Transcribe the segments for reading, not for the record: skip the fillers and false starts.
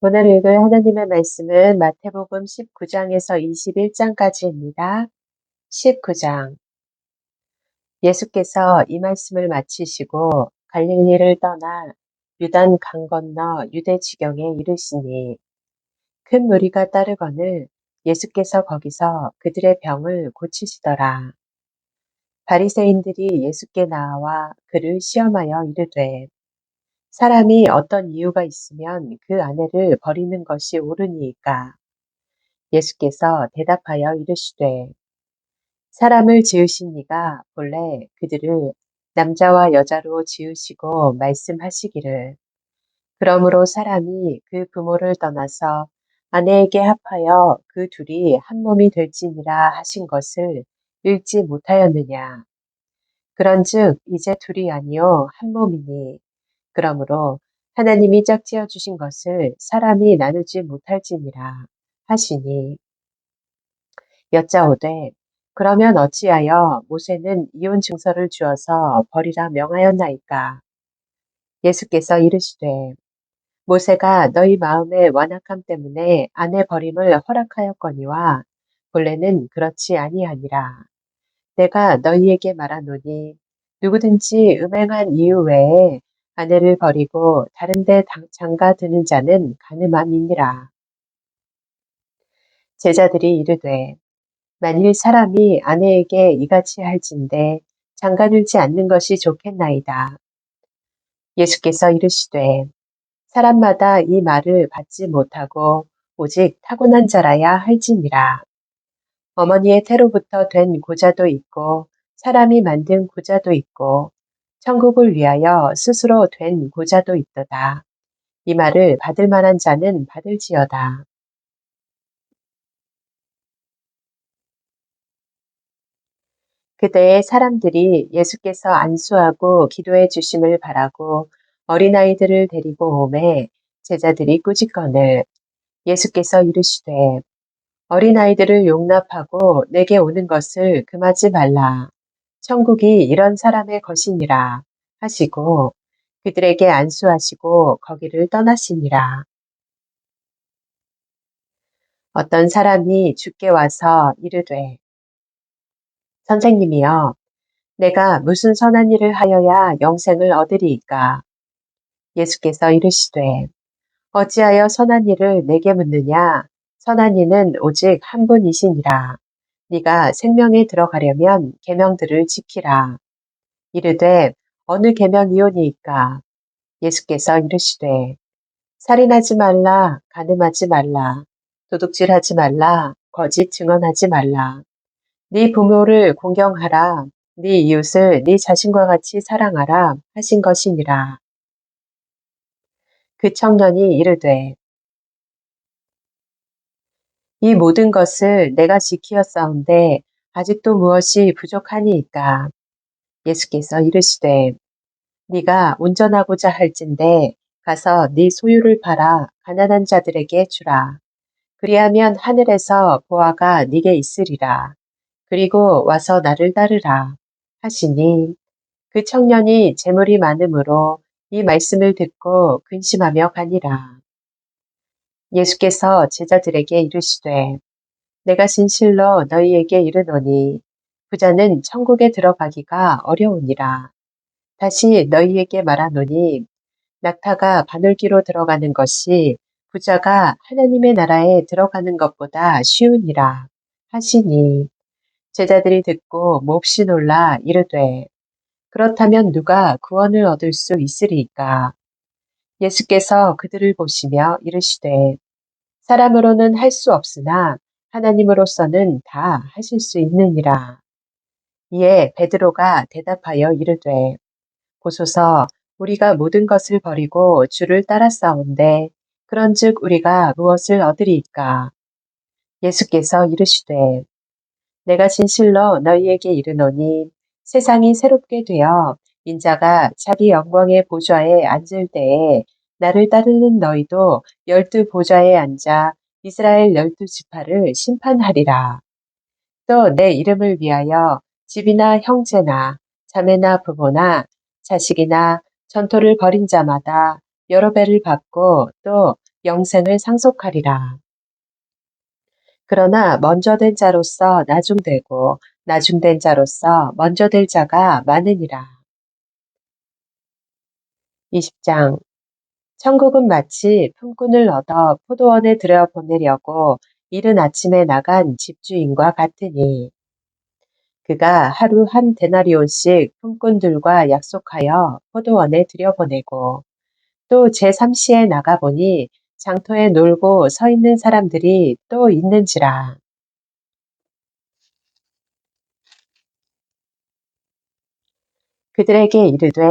오늘 읽을 하나님의 말씀은 마태복음 19장에서 21장까지입니다. 19장. 예수께서 이 말씀을 마치시고 갈릴리를 떠나 유단 강 건너 유대 지경에 이르시니 큰 무리가 따르거늘 예수께서 거기서 그들의 병을 고치시더라. 바리새인들이 예수께 나와 그를 시험하여 이르되 사람이 어떤 이유가 있으면 그 아내를 버리는 것이 옳으니이까. 예수께서 대답하여 이르시되 사람을 지으신 이가 본래 그들을 남자와 여자로 지으시고 말씀하시기를 그러므로 사람이 그 부모를 떠나서 아내에게 합하여 그 둘이 한 몸이 될지니라 하신 것을 읽지 못하였느냐. 그런즉 이제 둘이 아니요 한 몸이니 그러므로 하나님이 짝지어 주신 것을 사람이 나누지 못할지니라 하시니 여짜오되 그러면 어찌하여 모세는 이혼 증서를 주어서 버리라 명하였나이까. 예수께서 이르시되 모세가 너희 마음의 완악함 때문에 아내 버림을 허락하였거니와 본래는 그렇지 아니하니라. 내가 너희에게 말하노니 누구든지 음행한 이유 외에 아내를 버리고 다른 데 장가 드는 자는 가늠함이니라. 제자들이 이르되 만일 사람이 아내에게 이같이 할진대 장가들지 않는 것이 좋겠나이다. 예수께서 이르시되 사람마다 이 말을 받지 못하고 오직 타고난 자라야 할지니라. 어머니의 태로부터 된 고자도 있고 사람이 만든 고자도 있고 천국을 위하여 스스로 된 고자도 있도다. 이 말을 받을 만한 자는 받을지어다. 그때에 사람들이 예수께서 안수하고 기도해 주심을 바라고 어린아이들을 데리고 오매 제자들이 꾸짖거늘 예수께서 이르시되 어린아이들을 용납하고 내게 오는 것을 금하지 말라. 천국이 이런 사람의 것이니라 하시고 그들에게 안수하시고 거기를 떠나시니라. 어떤 사람이 주께 와서 이르되 선생님이여 내가 무슨 선한 일을 하여야 영생을 얻으리이까? 예수께서 이르시되 어찌하여 선한 일을 내게 묻느냐? 선한 이는 오직 한 분이시니라. 네가 생명에 들어가려면 계명들을 지키라. 이르되 어느 계명이오니이까? 예수께서 이르시되 살인하지 말라, 간음하지 말라, 도둑질하지 말라, 거짓 증언하지 말라. 네 부모를 공경하라. 네 이웃을 네 자신과 같이 사랑하라 하신 것이니라. 그 청년이 이르되 이 모든 것을 내가 지키었사온데 아직도 무엇이 부족하니이까. 예수께서 이르시되 네가 운전하고자 할진대 가서 네 소유를 팔아 가난한 자들에게 주라. 그리하면 하늘에서 보화가 네게 있으리라. 그리고 와서 나를 따르라 하시니 그 청년이 재물이 많음으로 이 말씀을 듣고 근심하며 가니라. 예수께서 제자들에게 이르시되 내가 진실로 너희에게 이르노니 부자는 천국에 들어가기가 어려우니라. 다시 너희에게 말하노니 낙타가 바늘기로 들어가는 것이 부자가 하나님의 나라에 들어가는 것보다 쉬우니라 하시니 제자들이 듣고 몹시 놀라 이르되 그렇다면 누가 구원을 얻을 수 있으리이까? 예수께서 그들을 보시며 이르시되 사람으로는 할 수 없으나 하나님으로서는 다 하실 수 있느니라. 이에 베드로가 대답하여 이르되 보소서 우리가 모든 것을 버리고 주를 따랐사온데 그런즉 우리가 무엇을 얻으리이까? 예수께서 이르시되 내가 진실로 너희에게 이르노니 세상이 새롭게 되어 인자가 자기 영광의 보좌에 앉을 때에 나를 따르는 너희도 12보좌에 앉아 이스라엘 12지파를 심판하리라. 또 내 이름을 위하여 집이나 형제나 자매나 부모나 자식이나 전토를 벌인 자마다 여러 배를 받고 또 영생을 상속하리라. 그러나 먼저 된 자로서 나중되고 나중된 자로서 먼저 될 자가 많으니라. 20장. 천국은 마치 품꾼을 얻어 포도원에 들여보내려고 이른 아침에 나간 집주인과 같으니 그가 하루 한 데나리온씩 품꾼들과 약속하여 포도원에 들여보내고 또 제3시에 나가보니 장터에 놀고 서 있는 사람들이 또 있는지라. 그들에게 이르되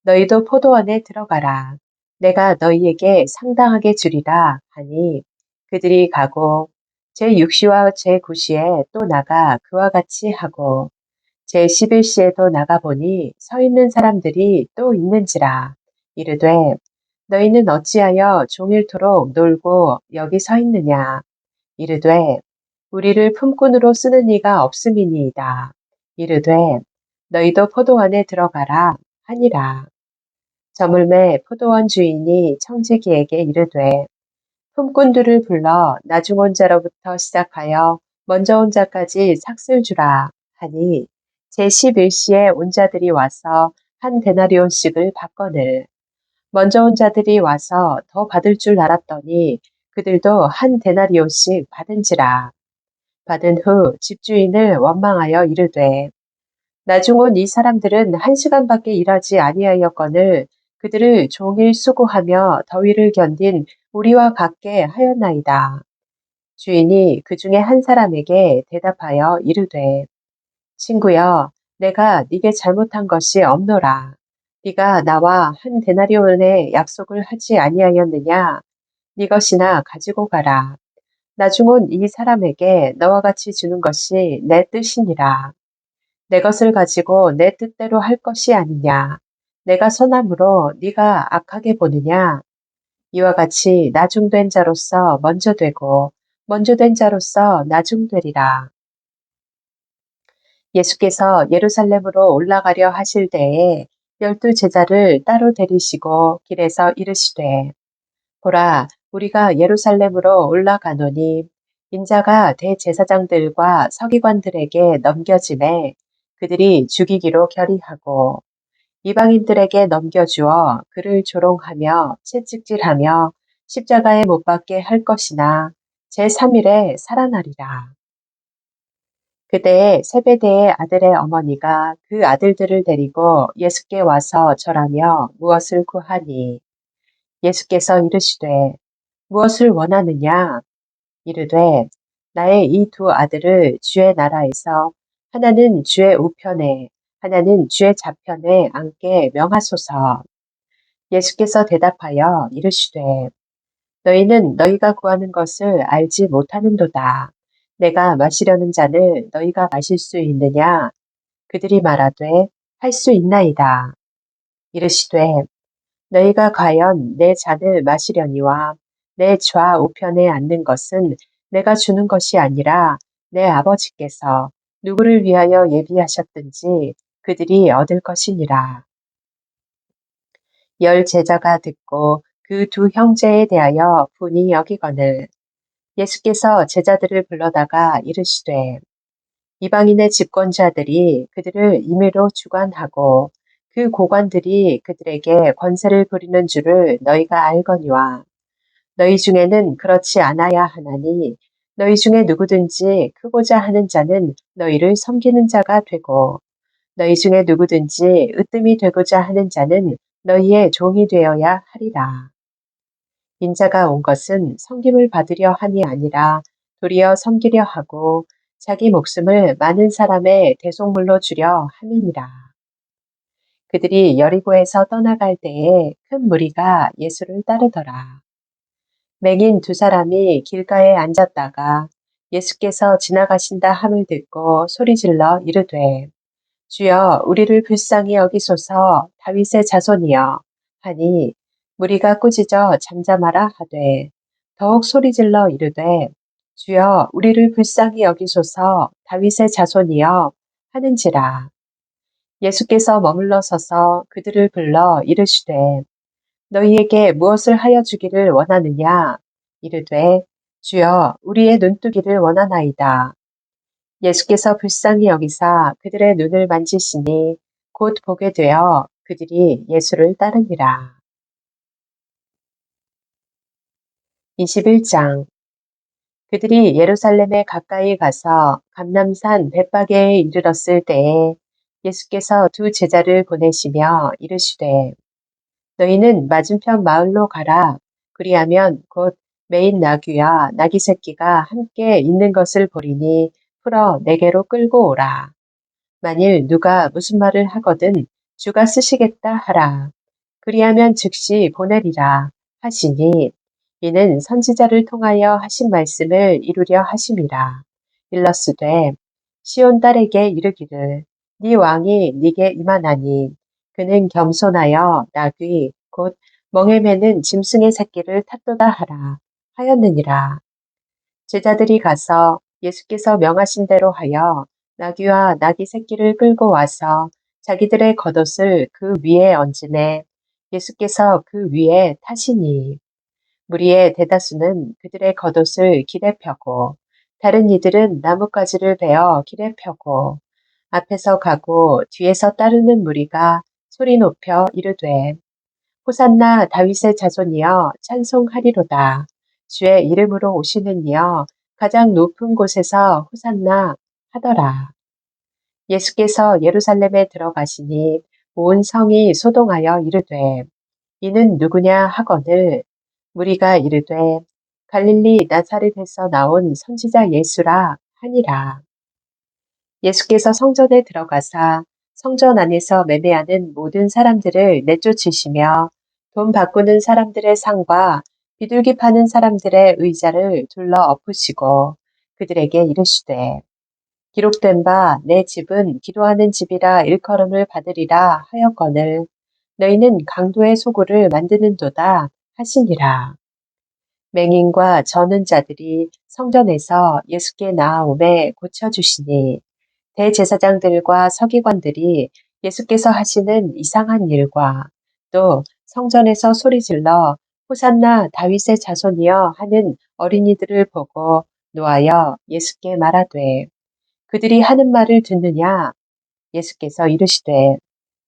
너희도 포도원에 들어가라. 내가 너희에게 상당하게 주리라 하니 그들이 가고 제6시와 제9시에 또 나가 그와 같이 하고 제11시에도 나가보니 서 있는 사람들이 또 있는지라. 이르되 너희는 어찌하여 종일토록 놀고 여기 서 있느냐. 이르되 우리를 품꾼으로 쓰는 이가 없음이니이다. 이르되 너희도 포도원에 들어가라 하니라. 저물매 포도원 주인이 청지기에게 이르되 품꾼들을 불러 나중 온 자로부터 시작하여 먼저 온 자까지 삭슬 주라 하니 제11시에 온 자들이 와서 한 데나리온씩을 받거늘 먼저 온 자들이 와서 더 받을 줄 알았더니 그들도 한 데나리온씩 받은지라. 받은 후 집주인을 원망하여 이르되 나중 온 이 사람들은 1시간밖에 일하지 아니하였거늘 그들을 종일 수고하며 더위를 견딘 우리와 같게 하였나이다. 주인이 그 중에 한 사람에게 대답하여 이르되 친구여 내가 네게 잘못한 것이 없노라. 네가 나와 한 데나리온의 약속을 하지 아니하였느냐. 네 것이나 가지고 가라. 나중 온 이 사람에게 너와 같이 주는 것이 내 뜻이니라. 내 것을 가지고 내 뜻대로 할 것이 아니냐. 내가 선함으로 네가 악하게 보느냐. 이와 같이 나중된 자로서 먼저 되고 먼저 된 자로서 나중되리라. 예수께서 예루살렘으로 올라가려 하실 때에 12 제자를 따로 데리시고 길에서 이르시되 보라 우리가 예루살렘으로 올라가노니 인자가 대제사장들과 서기관들에게 넘겨짐에 그들이 죽이기로 결의하고 이방인들에게 넘겨주어 그를 조롱하며 채찍질하며 십자가에 못 박게 할 것이나 제3일에 살아나리라. 그때에 세베대의 아들의 어머니가 그 아들들을 데리고 예수께 와서 절하며 무엇을 구하니 예수께서 이르시되 무엇을 원하느냐 이르되 나의 이 두 아들을 주의 나라에서 하나는 주의 우편에 하나는 주의 좌편에 앉게 명하소서. 예수께서 대답하여 이르시되 너희는 너희가 구하는 것을 알지 못하는도다. 내가 마시려는 잔을 너희가 마실 수 있느냐? 그들이 말하되 할 수 있나이다. 이르시되 너희가 과연 내 잔을 마시려니와 내 좌우편에 앉는 것은 내가 주는 것이 아니라 내 아버지께서 누구를 위하여 예비하셨든지 그들이 얻을 것이니라. 10 제자가 듣고 그 두 형제에 대하여 분이 여기거늘 예수께서 제자들을 불러다가 이르시되 이방인의 집권자들이 그들을 임의로 주관하고 그 고관들이 그들에게 권세를 부리는 줄을 너희가 알거니와 너희 중에는 그렇지 않아야 하나니 너희 중에 누구든지 크고자 하는 자는 너희를 섬기는 자가 되고 너희 중에 누구든지 으뜸이 되고자 하는 자는 너희의 종이 되어야 하리라. 인자가 온 것은 섬김을 받으려 함이 아니라 도리어 섬기려 하고 자기 목숨을 많은 사람의 대속물로 주려 함이니라. 그들이 여리고에서 떠나갈 때에 큰 무리가 예수를 따르더라. 맹인 2 사람이 길가에 앉았다가 예수께서 지나가신다 함을 듣고 소리질러 이르되 주여 우리를 불쌍히 여기소서 다윗의 자손이여 하니 무리가 꾸짖어 잠잠하라 하되 더욱 소리질러 이르되 주여 우리를 불쌍히 여기소서 다윗의 자손이여 하는지라. 예수께서 머물러 서서 그들을 불러 이르시되 너희에게 무엇을 하여 주기를 원하느냐? 이르되 주여 우리의 눈뜨기를 원하나이다. 예수께서 불쌍히 여기사 그들의 눈을 만지시니 곧 보게 되어 그들이 예수를 따르니라. 21장. 그들이 예루살렘에 가까이 가서 감람산 벳바게에 이르렀을 때에 예수께서 두 제자를 보내시며 이르시되 너희는 맞은편 마을로 가라. 그리하면 곧 매인 나귀와 나귀 새끼가 함께 있는 것을 보리니 풀어 내게로 끌고 오라. 만일 누가 무슨 말을 하거든 주가 쓰시겠다 하라. 그리하면 즉시 보내리라 하시니 이는 선지자를 통하여 하신 말씀을 이루려 하심이라. 일러스되 시온 딸에게 이르기를 네 왕이 네게 임하나니 그는 겸손하여 나귀 곧 멍에 매는 짐승의 새끼를 탔도다 하라 하였느니라. 제자들이 가서 예수께서 명하신 대로 하여 나귀와 나귀 새끼를 끌고 와서 자기들의 겉옷을 그 위에 얹음에 예수께서 그 위에 타시니 무리의 대다수는 그들의 겉옷을 길에 펴고 다른 이들은 나뭇가지를 베어 길에 펴고 앞에서 가고 뒤에서 따르는 무리가 소리 높여 이르되 호산나 다윗의 자손이여 찬송하리로다. 주의 이름으로 오시는 이여 가장 높은 곳에서 호산나 하더라. 예수께서 예루살렘에 들어가시니 온 성이 소동하여 이르되 이는 누구냐 하거늘 무리가 이르되 갈릴리 나사렛에서 나온 선지자 예수라 하니라. 예수께서 성전에 들어가사 성전 안에서 매매하는 모든 사람들을 내쫓으시며 돈 바꾸는 사람들의 상과 비둘기 파는 사람들의 의자를 둘러 엎으시고 그들에게 이르시되 기록된 바 내 집은 기도하는 집이라 일컬음을 받으리라 하였거늘 너희는 강도의 소굴을 만드는도다 하시니라. 맹인과 저는 자들이 성전에서 예수께 나아오매 고쳐주시니 대제사장들과 서기관들이 예수께서 하시는 이상한 일과 또 성전에서 소리질러 호산나 다윗의 자손이여 하는 어린이들을 보고 노하여 예수께 말하되 그들이 하는 말을 듣느냐? 예수께서 이르시되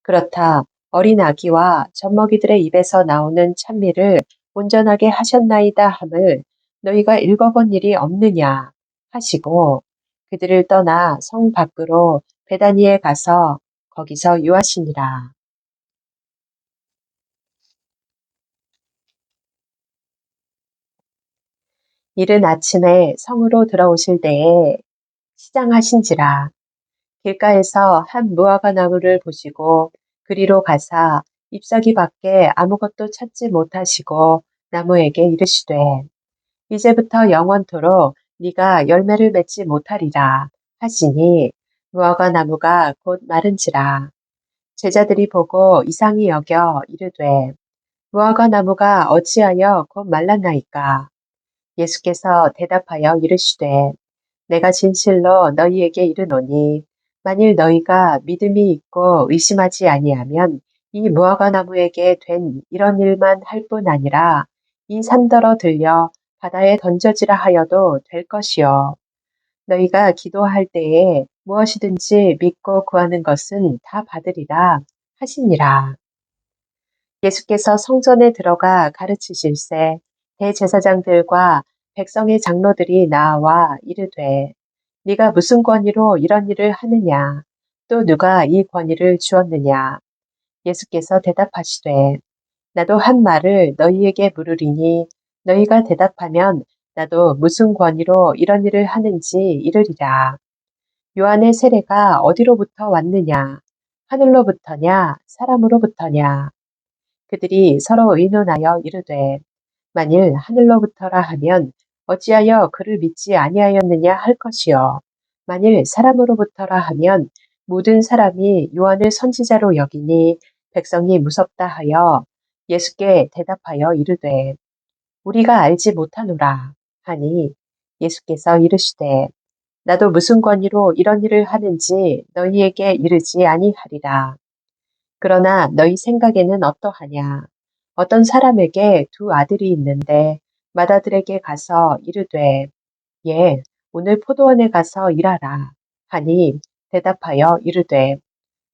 그렇다 어린 아기와 젖먹이들의 입에서 나오는 찬미를 온전하게 하셨나이다 함을 너희가 읽어본 일이 없느냐 하시고 그들을 떠나 성 밖으로 베다니에 가서 거기서 유하시니라. 이른 아침에 성으로 들어오실 때에 시장하신지라 길가에서 한 무화과 나무를 보시고 그리로 가사 잎사귀 밖에 아무것도 찾지 못하시고 나무에게 이르시되 이제부터 영원토록 네가 열매를 맺지 못하리라 하시니 무화과 나무가 곧 마른지라. 제자들이 보고 이상히 여겨 이르되 무화과 나무가 어찌하여 곧 말랐나이까. 예수께서 대답하여 이르시되 내가 진실로 너희에게 이르노니 만일 너희가 믿음이 있고 의심하지 아니하면 이 무화과 나무에게 된 이런 일만 할 뿐 아니라 이 산더러 들려 바다에 던져지라 하여도 될 것이요. 너희가 기도할 때에 무엇이든지 믿고 구하는 것은 다 받으리라 하시니라. 예수께서 성전에 들어가 가르치실세 대제사장들과 백성의 장로들이 나와 이르되 네가 무슨 권위로 이런 일을 하느냐 또 누가 이 권위를 주었느냐 예수께서 대답하시되 나도 한 말을 너희에게 물으리니 너희가 대답하면 나도 무슨 권위로 이런 일을 하는지 이르리라. 요한의 세례가 어디로부터 왔느냐 하늘로부터냐 사람으로부터냐 그들이 서로 의논하여 이르되 만일 하늘로부터라 하면 어찌하여 그를 믿지 아니하였느냐 할 것이요 만일 사람으로부터라 하면 모든 사람이 요한을 선지자로 여기니 백성이 무섭다 하여 예수께 대답하여 이르되 우리가 알지 못하노라 하니 예수께서 이르시되 나도 무슨 권위로 이런 일을 하는지 너희에게 이르지 아니하리라. 그러나 너희 생각에는 어떠하냐? 어떤 사람에게 두 아들이 있는데 맏아들에게 가서 이르되 예, 오늘 포도원에 가서 일하라 하니 대답하여 이르되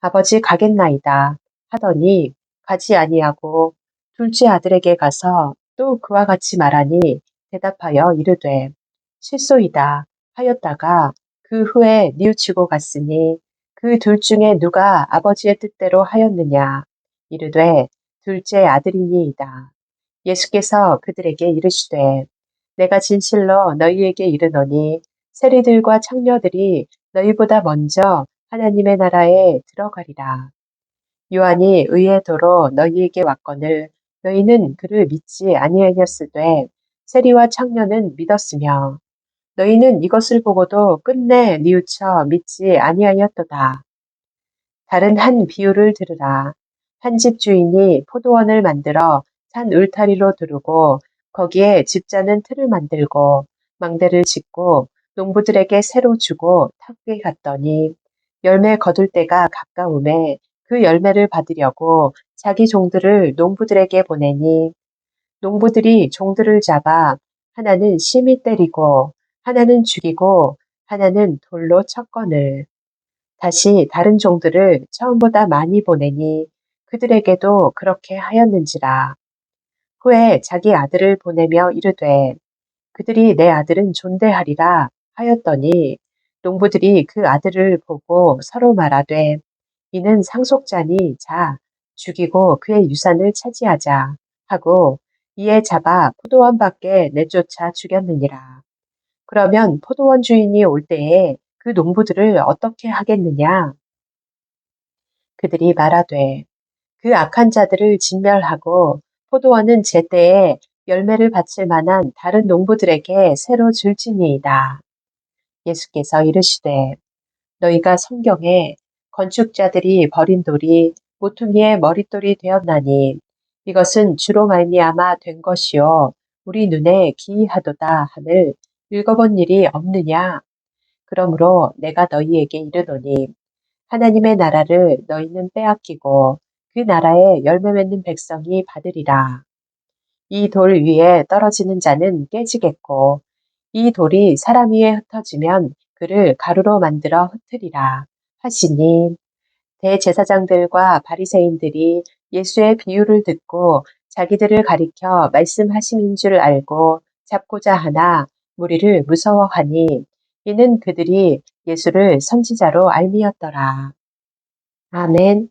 아버지 가겠나이다 하더니 가지 아니하고 둘째 아들에게 가서 또 그와 같이 말하니 대답하여 이르되 실소이다 하였다가 그 후에 뉘우치고 갔으니 그 둘 중에 누가 아버지의 뜻대로 하였느냐 이르되 둘째 아들이니이다. 예수께서 그들에게 이르시되 내가 진실로 너희에게 이르노니 세리들과 창녀들이 너희보다 먼저 하나님의 나라에 들어가리라. 요한이 의의 도로 너희에게 왔거늘 너희는 그를 믿지 아니하였으되 세리와 창녀는 믿었으며 너희는 이것을 보고도 끝내 뉘우쳐 믿지 아니하였도다. 다른 한 비유를 들으라. 한 집 주인이 포도원을 만들어 산 울타리로 두르고 거기에 집자는 틀을 만들고 망대를 짓고 농부들에게 새로 주고 탁에 갔더니 열매 거둘 때가 가까움에 그 열매를 받으려고 자기 종들을 농부들에게 보내니 농부들이 종들을 잡아 하나는 심히 때리고 하나는 죽이고 하나는 돌로 쳤거늘 다시 다른 종들을 처음보다 많이 보내니 그들에게도 그렇게 하였는지라. 후에 자기 아들을 보내며 이르되 그들이 내 아들은 존대하리라 하였더니 농부들이 그 아들을 보고 서로 말하되 이는 상속자니 자 죽이고 그의 유산을 차지하자 하고 이에 잡아 포도원 밖에 내쫓아 죽였느니라. 그러면 포도원 주인이 올 때에 그 농부들을 어떻게 하겠느냐? 그들이 말하되 그 악한 자들을 진멸하고 포도원은 제때에 열매를 바칠 만한 다른 농부들에게 새로 줄지니이다. 예수께서 이르시되 너희가 성경에 건축자들이 버린 돌이 모퉁이의 머릿돌이 되었나니 이것은 주로 말미암아 된 것이요 우리 눈에 기이하도다 함을 읽어본 일이 없느냐. 그러므로 내가 너희에게 이르노니 하나님의 나라를 너희는 빼앗기고 그 나라에 열매 맺는 백성이 받으리라. 이 돌 위에 떨어지는 자는 깨지겠고 이 돌이 사람 위에 흩어지면 그를 가루로 만들어 흩으리라 하시니 대제사장들과 바리새인들이 예수의 비유를 듣고 자기들을 가리켜 말씀하심인 줄 알고 잡고자 하나 무리를 무서워하니 이는 그들이 예수를 선지자로 알미었더라. 아멘.